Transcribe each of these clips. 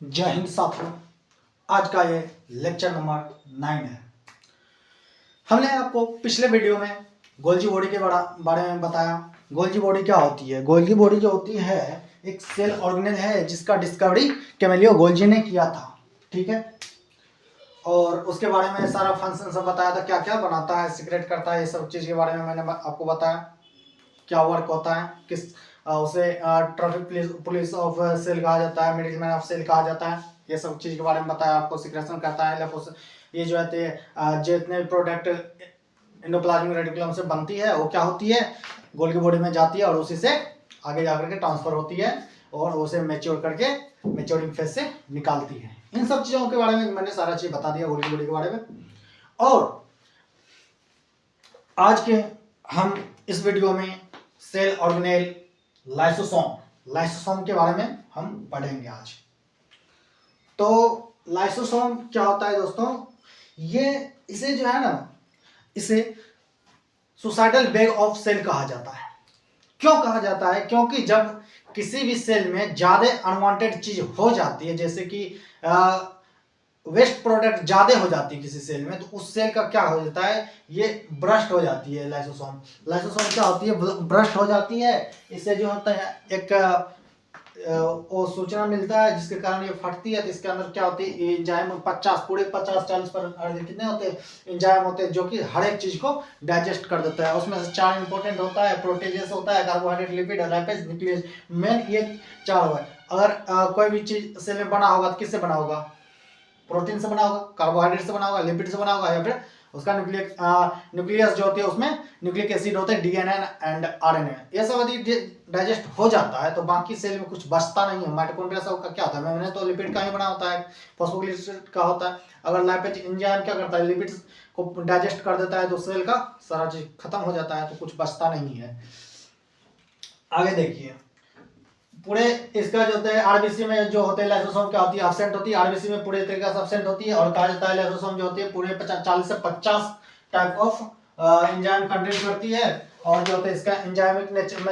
जय हिंद साथियों। आज का ये लेक्चर नंबर 9 है। हमने आपको पिछले वीडियो में गोल्जी बॉडी के बारे में बताया। गोल्जी बॉडी क्या होती है? गोल्जी बॉडी जो होती है एक सेल ऑर्गेनेल है जिसका डिस्कवरी कैमेलियो गोल्जी ने किया था। ठीक है, और उसके बारे में सारा फंक्शन सब बताया था, क्या क्या बनाता है, सीक्रेट करता है, ये सब चीज़ के बारे में मैंने आपको बताया। क्या वर्क होता है, किस उसे ट्रैफिक पुलिस ऑफ सेल कहा जाता है, मिडिल मैन ऑफ सेल कहा जाता है, ये सब चीज़ के बारे में बताया आपको। सीक्रेशन करता है ये जो है जितने भी प्रोडक्ट एंडोप्लाज्मिक रेटिकुलम से बनती है वो क्या होती है, गोल्गी बॉडी में जाती है और उसी से आगे जाकर के ट्रांसफर होती है और उसे मैच्योर करके मैच्योरिंग फेज से निकालती है। इन सब चीज़ों के बारे में मैंने सारा चीज़ बता दिया गोल्गी बॉडी के बारे में। और आज के हम इस वीडियो में सेल ऑर्गेनेल लाइसोसोम के बारे में हम पढ़ेंगे आज। तो लाइसोसोम क्या होता है दोस्तों? इसे जो है ना, इसे सुसाइडल बैग ऑफ सेल कहा जाता है। क्यों कहा जाता है? क्योंकि जब किसी भी सेल में ज्यादा अनवांटेड चीज हो जाती है, जैसे कि वेस्ट प्रोडक्ट ज्यादा हो जाती है किसी सेल में, तो उस सेल का क्या हो जाता है, ये ब्रस्ट हो जाती है। लाइसोसोम क्या होती है? ब्रस्ट हो जाती है। इससे जो होता है एक वो सूचना मिलता है जिसके कारण ये फटती है। तो इसके अंदर क्या होती है, एंजाइम 50-40 पर कितने होते हैं एंजाइम होते हैं जो कि हर एक चीज को डाइजेस्ट कर देता है। उसमें से 4 इंपॉर्टेंट होता है, प्रोटीजेस होता है, carbohydrate, lipid, lipase, nucleus. Main ये 4 है। अगर कोई भी चीज सेल में बना होगा तो किससे बना होगा? प्रोटीन से बना होगा, कार्बोहाइड्रेट से बना होगा, लिपिड से बना होगा, या फिर उसका न्यूक्लियस जो होती है उसमें न्यूक्लिक एसिड होते हैं, डीएनए एंड आरएनए। ये सब यदि डाइजेस्ट हो जाता है तो बाकी सेल में कुछ बचता नहीं है। माइटोकॉन्ड्रिया सब का क्या होता है, मैंने तो लिपिड का ही बना होता है, फॉस्फोग्लिसराइड का होता है। अगर लाइपेज एंजाइम क्या करता है, लिपिड्स को डाइजेस्ट कर देता है तो सेल का सारा चीज खत्म हो जाता है, तो कुछ बचता नहीं है। आगे देखिए, पूरे इसका जो होता है आरबीसी में जो होते हैं लाइसोसोम क्या होती है, एब्सेंट होती है। आरबीसी में पूरे तरीके से एब्सेंट होती है। और कहा जाता है लाइसोसोम जो होती है पूरे 40 से 50 टाइप ऑफ एंजाइम कंटेन करती है। और जो होता है इसका एंजाइमिक नेचर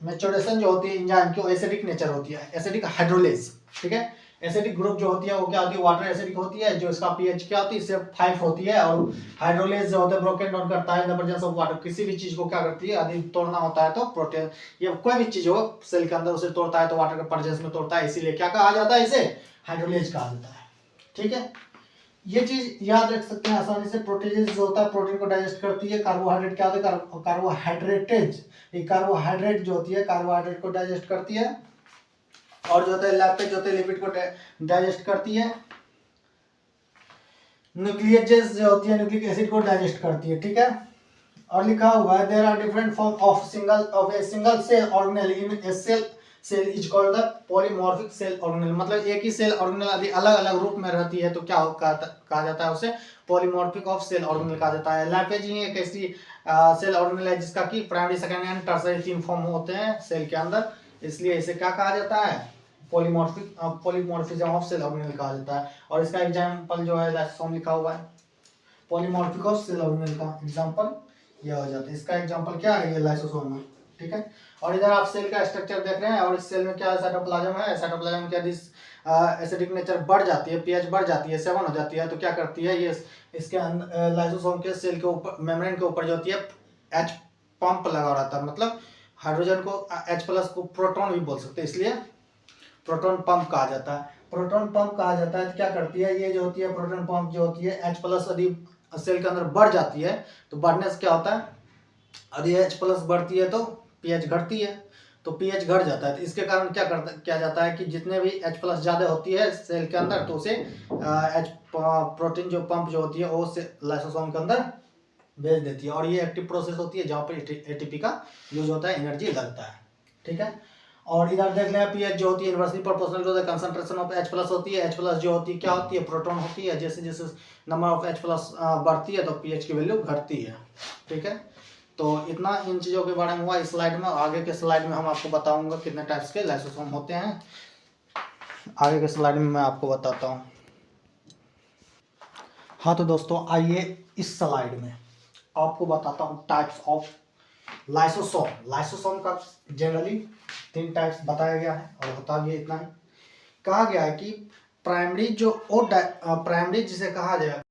मैच्योरेशन जो होती है एंजाइम की, एसिडिक नेचर होती है, एसिडिक हाइड्रोलेज। ठीक है, एसिडिक ग्रुप जो होती है वो क्या होती है, वाटर एसिडिक होती है, जो इसका पीएच क्या होती है, इससे 5 होती है। और हाइड्रोलेज जो होता है ब्रोकन डाउन करता है in the presence of water. किसी भी चीज को क्या करती है, यदि तोड़ना होता है तो प्रोटीन या कोई भी चीज हो सेल के अंदर उसे तोड़ता है तो वाटर के प्रेजेंस में तोड़ता है, इसीलिए क्या कहा जाता है, इसे हाइड्रोलेज कहा जाता है। ठीक है, ये चीज याद रख सकते हैं आसानी से। प्रोटीन जो होता है प्रोटीन को डाइजेस्ट करती है। कार्बोहाइड्रेट क्या होता है, कार्बोहाइड्रेटेज, ये कार्बोहाइड्रेट जो होती है कार्बोहाइड्रेट को डाइजेस्ट करती है। और जो होता है लैपेज जो होते हैं लिपिड को डाइजेस्ट करती है। न्यूक्लियजेस जो होती है न्यूक्लिक एसिड को डाइजेस्ट करती है। ठीक है, और लिखा हुआ है there are different form of a single cell organelle in a cell is called the polymorphic cell organelle. मतलब एक ही सेल ऑर्गेनेल यदि अलग अलग रूप में रहती है तो क्या कहा जाता है, उसे पॉलीमॉर्फिक ऑफ सेल ऑर्गेनेल कहा जाता है। लैपेज ही एक ऐसी सेल ऑर्गेनेल है जिसका की primary, secondary and tertiary 3 form होते हैं सेल के अंदर, इसलिए इसे क्या कहा जाता है, पॉलीमॉर्फिज्म ऑफ सेल ऑर्गेनेल कहा जाता है। और इसका एग्जांपल जो है लाइसोसोम लिखा हुआ है। पॉलीमॉर्फिक ऑफ सेल ऑर्गेनेल का एग्जांपल यह हो जाता है। इसका एग्जांपल क्या है, ये लाइसोसोम है। ठीक है, और इधर आप सेल का स्ट्रक्चर देख रहे हैं। और इस सेल में क्या है, साइटोप्लाज्म है। साइटोप्लाज्म क्या दिस एसिडिक नेचर बढ़ जाती है, पीएच बढ़ जाती है, 7 हो जाती है, तो क्या करती है ये इसके अंदर लाइसोसोम के सेल के ऊपर मेम्ब्रेन के ऊपर जो होती है H पंप लगा रहता है। मतलब हाइड्रोजन को H+ को प्रोटॉन भी बोल सकते हैं, इसलिए प्रोटॉन पंप कहा जाता है। प्रोटॉन पंप कहा जाता है तो क्या करती है, ये जो होती है प्रोटॉन पंप जो होती है H+ यदि सेल के अंदर बढ़ जाती है तो बढ़ने से क्या होता है, यदि H+ बढ़ती है तो पीएच घटती है, तो पीएच घट जाता है। तो इसके कारण क्या जाता है कि जितने भी H+ ज्यादा होती है सेल के अंदर तो उसे प्रोटीन जो पंप जो होती है वो लाइसोसोम के अंदर भेज देती है। और ये एक्टिव प्रोसेस होती है जहाँ पर एटीपी का यूज होता है, एनर्जी लगता है। ठीक है, और इधर देख लें पीएच जो होती है inversely proportional to the concentration of H+ होती है। H+ जो होती है क्या होती है, प्रोटॉन होती है। जैसे जैसे नंबर ऑफ H+ बढ़ती है तो पीएच की वैल्यू घटती है। ठीक है, तो इतना इन चीज़ों के बारे में हुआ इस स्लाइड में। आगे के स्लाइड में हम आपको बताऊंगा कितने टाइप्स के लाइसोसोम होते हैं। आगे के स्लाइड में मैं आपको बताता हूँ। हाँ तो दोस्तों आइए इस स्लाइड में आपको बताता हूँ टाइप्स ऑफ लाइसोसोम। लाइसोसोम का जनरली 3 टाइप्स बताया गया है और होता भी इतना ही। कहा गया है कि प्राइमरी जो प्राइमरी जिसे कहा जाए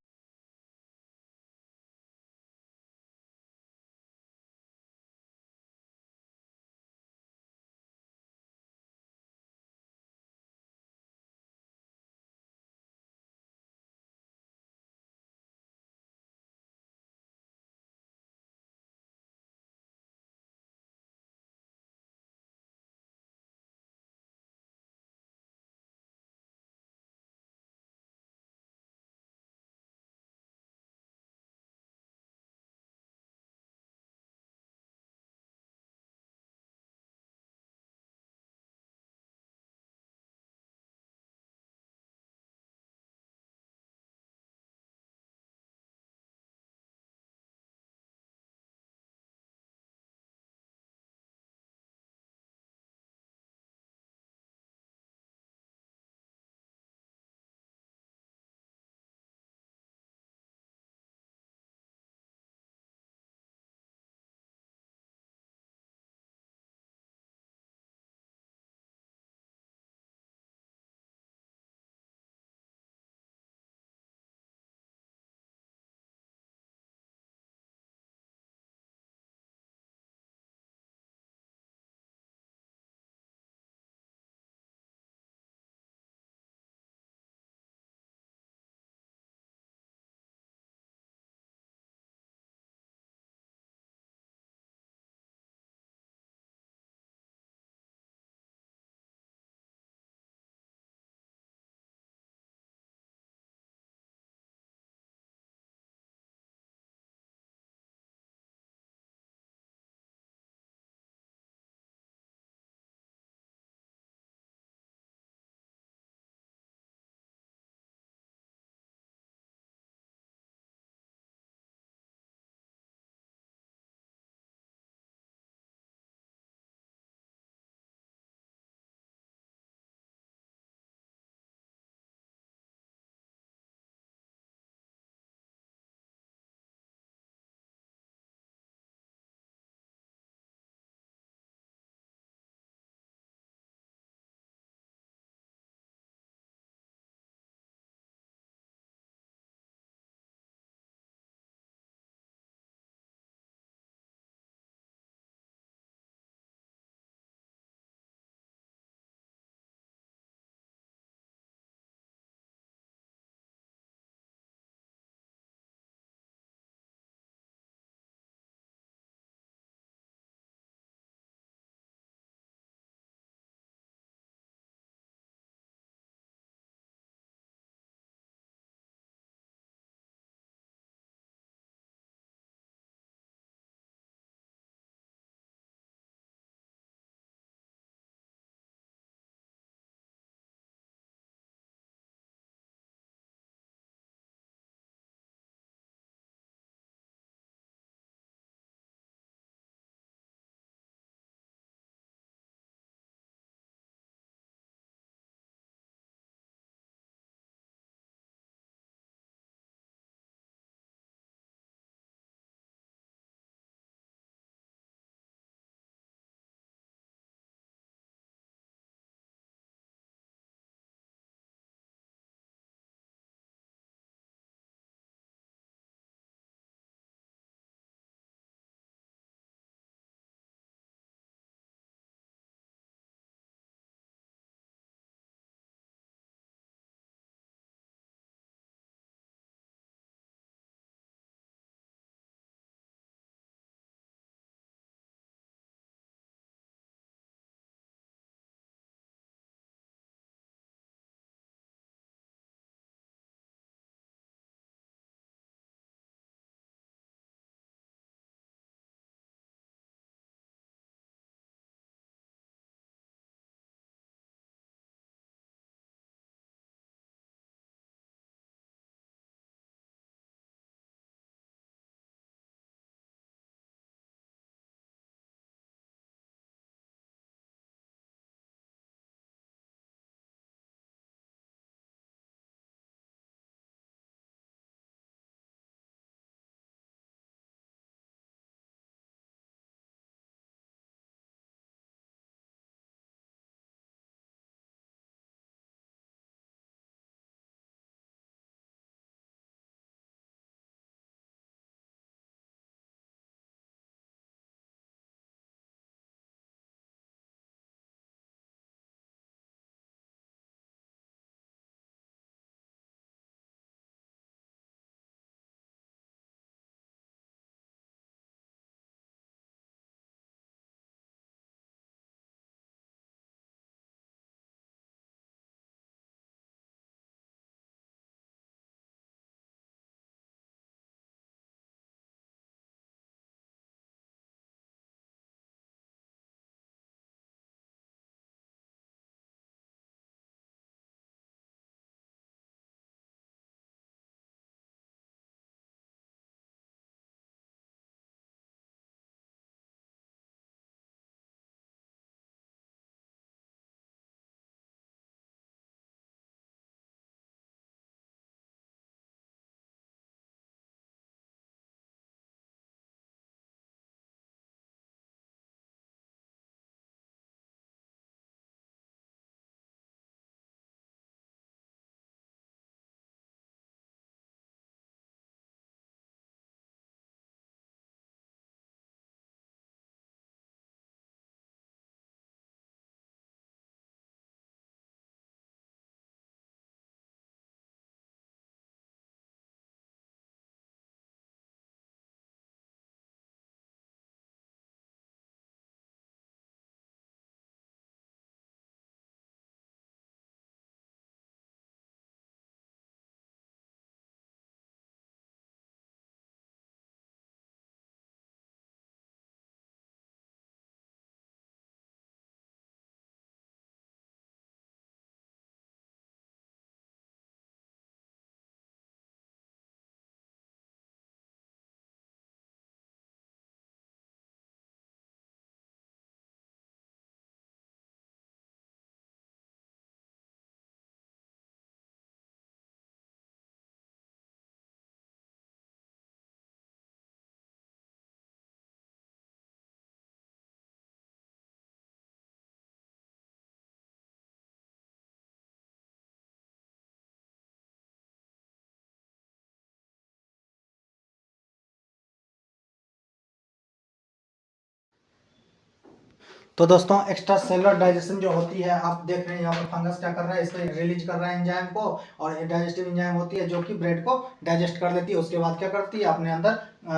तो दोस्तों एक्स्ट्रा सेलुलर डाइजेशन जो होती है, आप देख रहे हैं यहाँ पर फंगस क्या कर रहा है, इस पर रिलीज कर रहा है एंजाइम को, और डाइजेस्टिव एंजाइम होती है जो कि ब्रेड को डाइजेस्ट कर लेती है। उसके बाद क्या करती है, अपने अंदर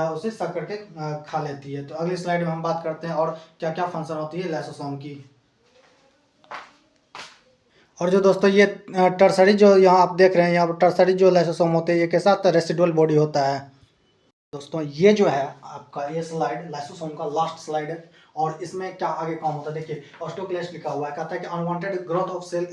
उसे सक करके खा लेती है। तो अगली स्लाइड में हम बात करते हैं और क्या क्या फंक्शन होती है लाइसोसोम की। और जो दोस्तों ये टर्सरी जो यहाँ आप देख रहे हैं, यहाँ पर टर्सरी जो लाइसोसोम होते हैं, ये कैसा होता है, रेसिडुअल बॉडी होता है। दोस्तों ये जो है आपका ये स्लाइड लाइसोसोम का लास्ट स्लाइड है, और इसमें क्या आगे काम होता है देखिए, ऑस्टियोक्लेस्ट लिखा हुआ है, कहता है कि अनवांटेड ग्रोथ ऑफ सेल,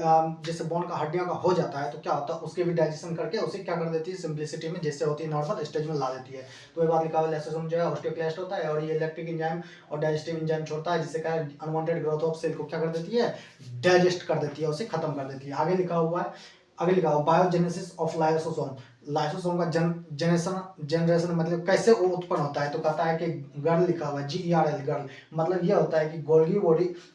जैसे बोन का हड्डियों का हो जाता है तो क्या होता है, उसके भी डाइजेशन करके उसे क्या कर देती है, सिंप्लिसिटी में जैसे होती है नॉर्मल स्टेज में ला देती है। तो ये बात लिखा हुआ है, लाइसोसोम जो है ऑस्टियोक्लेस्ट होता है, और ये इलेक्ट्रिक एंजाइम और डाइजेस्टिव एंजाइम छोड़ता है, जिससे क्या अनवांटेड ग्रोथ ऑफ सेल को क्या कर देती है, डाइजेस्ट कर देती है, उसे खत्म कर देती है। आगे लिखा हुआ है, आगे लिखा हुआ बायोजेनेसिस ऑफ लाइसोसोम, लाइसोसोम का जनरेशन मतलब कैसे वो उत्पन्न होता है, तो कहता है कि गर्ल लिखा हुआ है, GERL गर्ल, मतलब ये होता है कि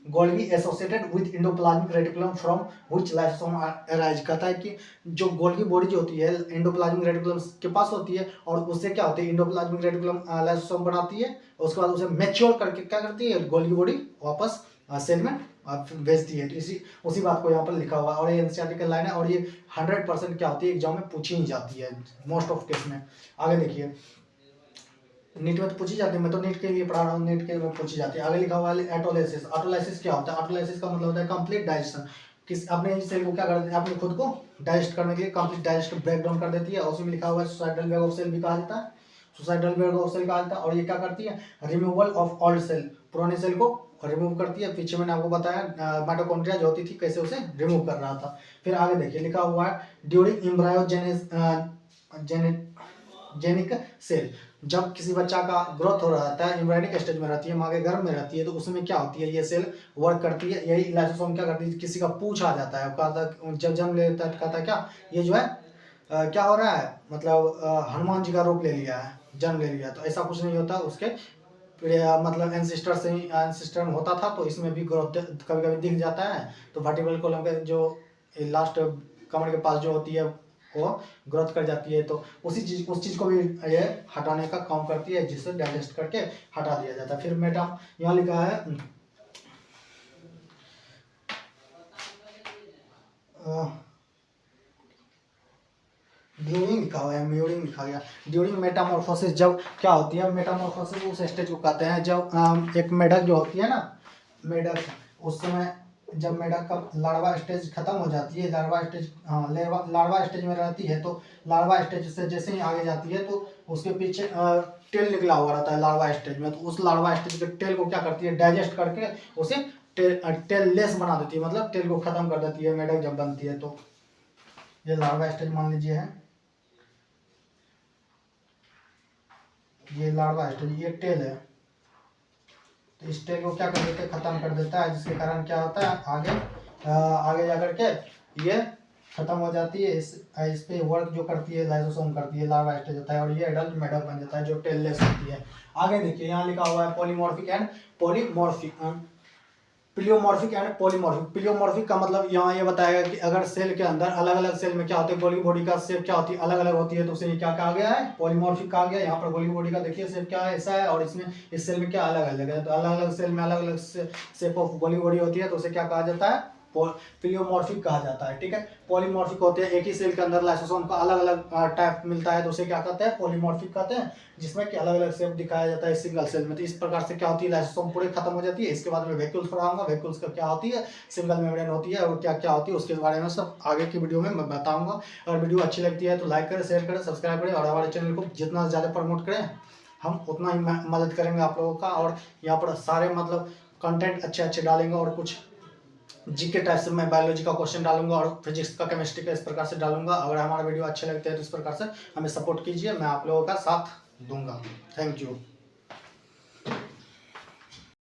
Golgi associated with endoplasmic reticulum from which lysosome arise, कहता है कि जो गोल्गी बॉडी जो होती है एंडोप्लाज्मिक रेटिकुलम के पास होती है, और उससे क्या होती है, एंडोप्लाज्मिक रेटिकुलम लाइसोसोम बनाती है, उसके बाद उसे मैच्योर करके क्या करती है, गोल्गी बॉडी वापस सेल में भेजती है। तो इसी उसी बात को यहाँ पर लिखा हुआ है, और ये एनसीईआरटी का लाइन है, और ये 100% क्या होती है, एग्जाम में पूछी ही जाती है मोस्ट ऑफ केस में। आगे देखिए, नीट में तो पूछी जाती है, मैं तो नीट के लिए पढ़ा रहा हूँ, नीट के में पूछी जाती है। आगे लिखा हुआ है ऑटोलाइसिस, ऑटोलाइसिस क्या होता है, ऑटोलाइसिस का मतलब होता है कंप्लीट डाइजेशन, किस अपने सेल को क्या कर देती है, अपने खुद को डाइजेस्ट करने के लिए कंप्लीट डाइजेस्ट ब्रेक डाउन कर देती है। उसी में लिखा हुआ है सुसाइडल वेग ऑफ सेल भी कहा जाता है, सुसाइडल वेग ऑफ सेल कहा जाता है, और ये क्या करती है, रिमूवल ऑफ ओल्ड सेल, पुराने सेल को रिमूव करती है। पीछे मैंने आपको बताया माइटोकॉन्ड्रिया जो होती थी कैसे उसे रिमूव कर रहा था। फिर आगे देखिए लिखा हुआ है ड्यूरिंग जेनिक सेल, जब किसी बच्चा का ग्रोथ हो रहा है, एम्ब्रायनिक स्टेज में रहती है, माँ के गर्भ में रहती है, तो उसमें क्या होती है, ये सेल वर्क करती है। यही लाइसोसोम क्या करती है, किसी का पूछ आ जाता है, कहता जब जन्म लेता है, कहता क्या ये जो है क्या हो रहा है, मतलब हनुमान जी का रूप ले लिया है, जन्म ले लिया। तो ऐसा कुछ नहीं होता, उसके मतलब एंसिस्टर से ही एंसिस्टर में होता था, तो इसमें भी ग्रोथ कभी कभी दिख जाता है। तो वर्टिब्रल कॉलम के जो लास्ट कमर के पास जो होती है वो ग्रोथ कर जाती है, तो उस चीज़ को भी ये हटाने का काम करती है, जिससे डाइजेस्ट करके हटा दिया जाता है। फिर मेटा यहाँ लिखा है ड्यूरिंग लिखा हुआ है, म्यूरिंग लिखा गया। ड्यूरिंग मेटामॉर्फोसिस जब क्या होती है, मेटामॉर्फोसिस उस स्टेज को कहते हैं जब एक मेढक जो होती है ना, मेढक उस समय जब मेढक का लार्वा स्टेज खत्म हो जाती है, लार्वा स्टेज लार्वा स्टेज में रहती है, तो लार्वा स्टेज से जैसे ही आगे जाती है तो उसके पीछे टेल निकला हुआ रहता है लार्वा स्टेज में, तो उस लार्वा स्टेज के टेल को क्या करती है, डाइजेस्ट करके उसे टेल लेस बना देती है, मतलब टेल को खत्म कर देती है मेढक जब बनती है। तो ये लार्वा स्टेज मान लीजिए है, ये लार्वा स्टेज, ये टेल है, तो इस टेल को क्या कर देते हैं, खत्म कर देता है, जिसके कारण क्या होता है, आगे जाकर के ये खत्म हो जाती है। इस पे वर्क जो करती है लाइसोसोम करती है, लार्वा स्टेज होता है, और ये एडल्ट मेढक बन जाता है जो टेल लेस होती है। आगे देखिए यहाँ लिखा हुआ है polymorphic and pleomorphic and polymorphic. Pleomorphic का मतलब यहाँ ये बताएगा कि अगर सेल के अंदर अलग अलग सेल में क्या होते हैं, गोल्गी बॉडी का शेप क्या होती है, अलग अलग होती है, तो उसे क्या कहा गया है, पॉलीमॉर्फिक कहा गया। यहाँ पर गोल्गी बॉडी का देखिए शेप क्या है, ऐसा है, और इसमें इस सेल में क्या अलग अलग है, तो अलग अलग सेल में अलग अलग शेप ऑफ गोल्गी बॉडी होती है, तो उसे क्या कहा जाता है, प्लियोमॉर्फिक कहा जाता है। ठीक है, पॉलीमॉर्फिक होते हैं, एक ही सेल के अंदर लाइसोसोम का अलग अलग टाइप मिलता है, तो उसे क्या कहते हैं, पॉलीमॉर्फिक कहते हैं, जिसमें कि अलग अलग शेप दिखाया जाता है सिंगल सेल में। तो इस प्रकार से क्या होती है, लाइसोसोम पूरे खत्म हो जाती है। इसके बाद में वैक्यूल्स पढ़ाऊंगा, वैक्यूल्स का क्या होती है, सिंगल मेम्ब्रेन होती है, और क्या क्या होती है उसके बारे में सब आगे की वीडियो में मैं बताऊंगा। अगर वीडियो अच्छी लगती है तो लाइक करें, शेयर करें, सब्सक्राइब करें, और हमारे चैनल को जितना ज़्यादा प्रमोट करें हम उतना ही मदद करेंगे आप लोगों का। और यहाँ पर सारे मतलब कंटेंट अच्छे अच्छे डालेंगे, और कुछ जीके टाइप से मैं बायोलॉजी का क्वेश्चन डालूंगा, और फिजिक्स का, केमिस्ट्री का, इस प्रकार से डालूंगा। अगर हमारा वीडियो अच्छे लगते हैं तो इस प्रकार से हमें सपोर्ट कीजिए, मैं आप लोगों का साथ दूंगा। Thank you.